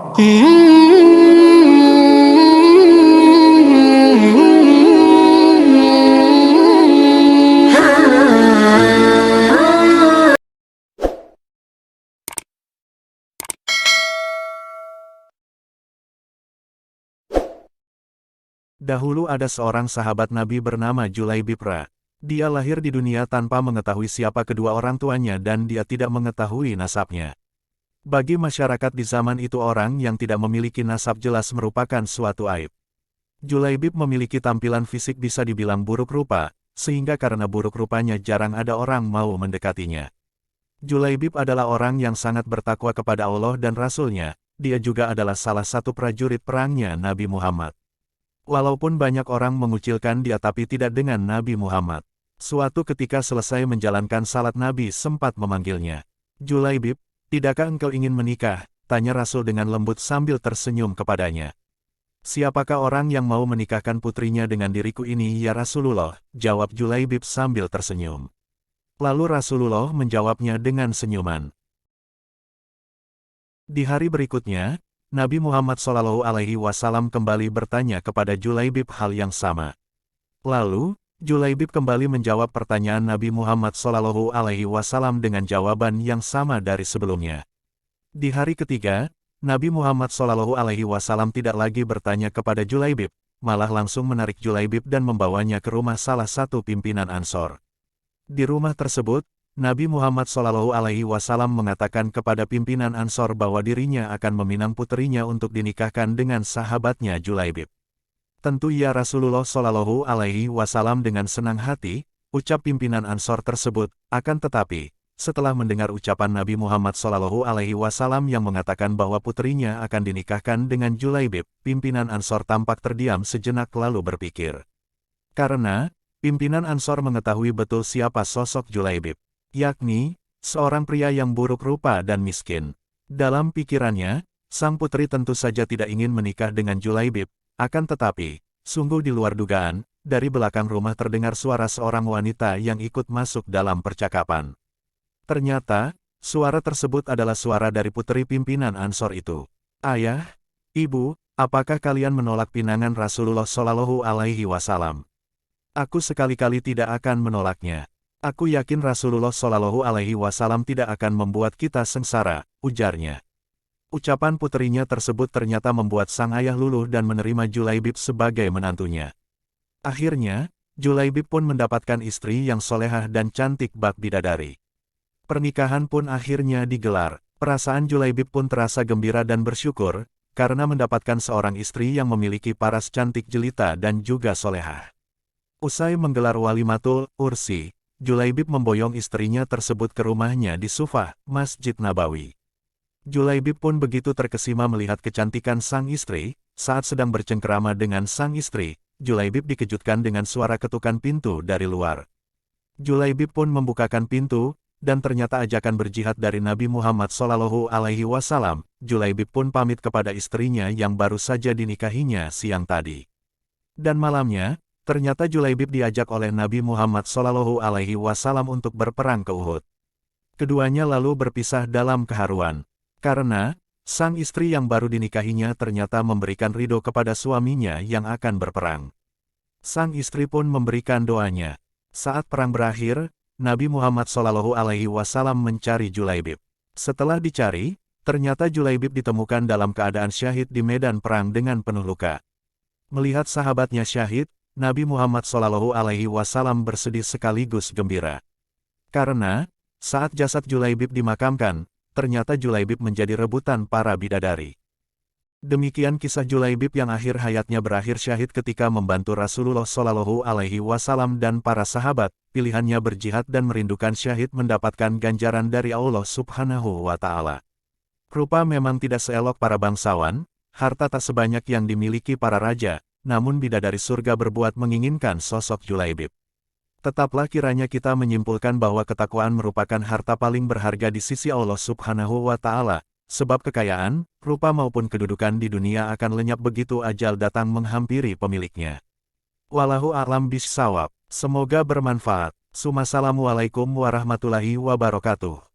Dahulu ada seorang sahabat Nabi bernama Julaibib. Dia lahir di dunia tanpa mengetahui siapa kedua orang tuanya dan dia tidak mengetahui nasabnya. Bagi masyarakat di zaman itu orang yang tidak memiliki nasab jelas merupakan suatu aib. Julaibib memiliki tampilan fisik bisa dibilang buruk rupa, sehingga karena buruk rupanya jarang ada orang mau mendekatinya. Julaibib adalah orang yang sangat bertakwa kepada Allah dan Rasul-Nya, dia juga adalah salah satu prajurit perangnya Nabi Muhammad. Walaupun banyak orang mengucilkan dia tapi tidak dengan Nabi Muhammad. Suatu ketika selesai menjalankan salat Nabi sempat memanggilnya. Julaibib, tidakkah engkau ingin menikah? Tanya Rasul dengan lembut sambil tersenyum kepadanya. Siapakah orang yang mau menikahkan putrinya dengan diriku ini ya Rasulullah? Jawab Julaibib sambil tersenyum. Lalu Rasulullah menjawabnya dengan senyuman. Di hari berikutnya, Nabi Muhammad SAW kembali bertanya kepada Julaibib hal yang sama. Lalu, Julaibib kembali menjawab pertanyaan Nabi Muhammad SAW dengan jawaban yang sama dari sebelumnya. Di hari ketiga, Nabi Muhammad SAW tidak lagi bertanya kepada Julaibib, malah langsung menarik Julaibib dan membawanya ke rumah salah satu pimpinan Ansor. Di rumah tersebut, Nabi Muhammad SAW mengatakan kepada pimpinan Ansor bahwa dirinya akan meminang puterinya untuk dinikahkan dengan sahabatnya Julaibib. Tentu ya Rasulullah SAW dengan senang hati, ucap pimpinan Ansor tersebut, akan tetapi, setelah mendengar ucapan Nabi Muhammad SAW yang mengatakan bahwa puterinya akan dinikahkan dengan Julaibib, pimpinan Ansor tampak terdiam sejenak lalu berpikir. Karena, pimpinan Ansor mengetahui betul siapa sosok Julaibib, yakni, seorang pria yang buruk rupa dan miskin. Dalam pikirannya, sang putri tentu saja tidak ingin menikah dengan Julaibib, akan tetapi, sungguh di luar dugaan, dari belakang rumah terdengar suara seorang wanita yang ikut masuk dalam percakapan. Ternyata, suara tersebut adalah suara dari putri pimpinan Ansor itu. Ayah, ibu, apakah kalian menolak pinangan Rasulullah SAW? Aku sekali-kali tidak akan menolaknya. Aku yakin Rasulullah SAW tidak akan membuat kita sengsara, ujarnya. Ucapan puterinya tersebut ternyata membuat sang ayah luluh dan menerima Julaibib sebagai menantunya. Akhirnya, Julaibib pun mendapatkan istri yang solehah dan cantik bak bidadari. Pernikahan pun akhirnya digelar. Perasaan Julaibib pun terasa gembira dan bersyukur, karena mendapatkan seorang istri yang memiliki paras cantik jelita dan juga solehah. Usai menggelar walimatul ursi, Julaibib memboyong istrinya tersebut ke rumahnya di Sufah, Masjid Nabawi. Julaibib pun begitu terkesima melihat kecantikan sang istri. Saat sedang bercengkerama dengan sang istri, Julaibib dikejutkan dengan suara ketukan pintu dari luar. Julaibib pun membukakan pintu, dan ternyata ajakan berjihad dari Nabi Muhammad SAW. Julaibib pun pamit kepada istrinya yang baru saja dinikahinya siang tadi. Dan malamnya, ternyata Julaibib diajak oleh Nabi Muhammad SAW untuk berperang ke Uhud. Keduanya lalu berpisah dalam keharuan. Karena, sang istri yang baru dinikahinya ternyata memberikan ridho kepada suaminya yang akan berperang. Sang istri pun memberikan doanya. Saat perang berakhir, Nabi Muhammad SAW mencari Julaibib. Setelah dicari, ternyata Julaibib ditemukan dalam keadaan syahid di medan perang dengan penuh luka. Melihat sahabatnya syahid, Nabi Muhammad SAW bersedih sekaligus gembira. Karena, saat jasad Julaibib dimakamkan, ternyata Julaibib menjadi rebutan para bidadari. Demikian kisah Julaibib yang akhir hayatnya berakhir syahid ketika membantu Rasulullah SAW dan para sahabat. Pilihannya berjihad dan merindukan syahid mendapatkan ganjaran dari Allah Subhanahu wa Ta'ala. Rupa memang tidak seelok para bangsawan, harta tak sebanyak yang dimiliki para raja, namun bidadari surga berbuat menginginkan sosok Julaibib. Tetaplah kiranya kita menyimpulkan bahwa ketakwaan merupakan harta paling berharga di sisi Allah Subhanahu wa Ta'ala, sebab kekayaan, rupa maupun kedudukan di dunia akan lenyap begitu ajal datang menghampiri pemiliknya. Wallahu a'lam bishawab. Semoga bermanfaat. Assalamualaikum warahmatullahi wabarakatuh.